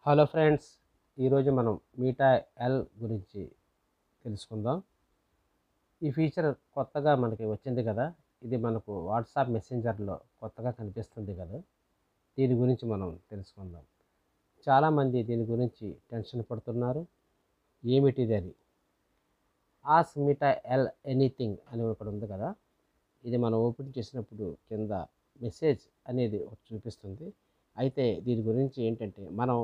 Hello friends, ఈరోజు మనం meetha L గురించి తెలుసుకుందాం. ఈ ఫీచర్ కొత్తగా మనకి వచ్చింది కదా. ఇది మనకు వాట్సాప్ మెసెంజర్లో కొత్తగా కనిపిస్తుంది కదా. దీని గురించి మనం తెలుసుకుందాం. చాలామంది దీని గురించి టెన్షన్ పడుతున్నారు. ఏమిటిది అని. ఆస్ మీటా ఎల్ ఎనీథింగ్ అని ఒకటి ఉంది కదా. ఇది మనం ఓపెన్ చేసినప్పుడు కింద మెసేజ్ అనేది ఒకటి చూపిస్తుంది. అయితే దీని గురించి ఏంటంటే మనం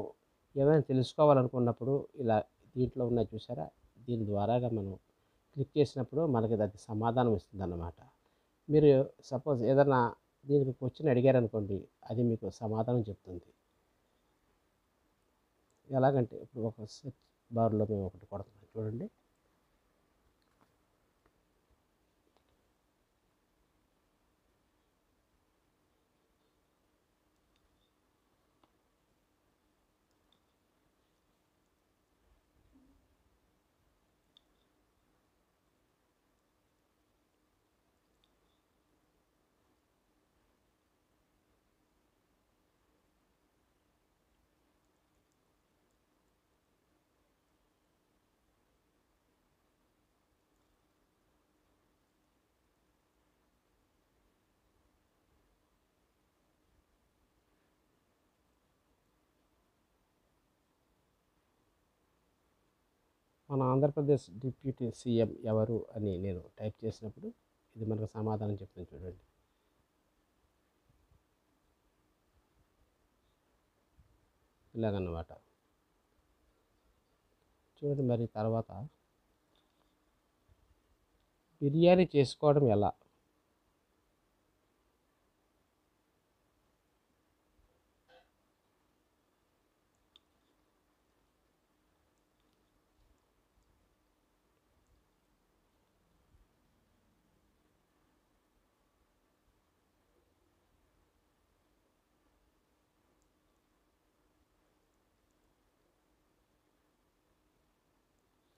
ఏమైనా తెలుసుకోవాలనుకున్నప్పుడు ఇలా దీంట్లో ఉన్నాయి చూసారా, దీని ద్వారాగా మనం క్లిక్ చేసినప్పుడు మనకి అది సమాధానం ఇస్తుంది అన్నమాట. మీరు సపోజ్ ఏదైనా దీనికి క్వశ్చన్ అడిగారనుకోండి, అది మీకు సమాధానం చెప్తుంది. ఎలాగంటే ఇప్పుడు ఒక సెర్చ్ బార్లో మేము ఒకటి కొడుతున్నాం చూడండి. మన ఆంధ్రప్రదేశ్ డిప్యూటీ సీఎం ఎవరు అని నేను టైప్ చేసినప్పుడు ఇది మనకు సమాధానం చెప్తుంది చూడండి. ఇలాగన్నమాట. చూడండి మరి తర్వాత బిర్యానీ చేసుకోవడం ఎలా.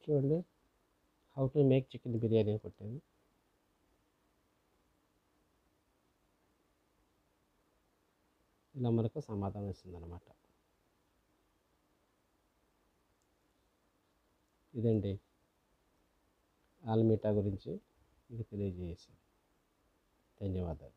చూడండి, how to make chicken biryani అని కొట్టాను. ఇలా మనకు సమాధానం ఇస్తుంది అనమాట. ఇదండి ఆల్మీటా గురించి మీకు తెలియజేసి. ధన్యవాదాలు.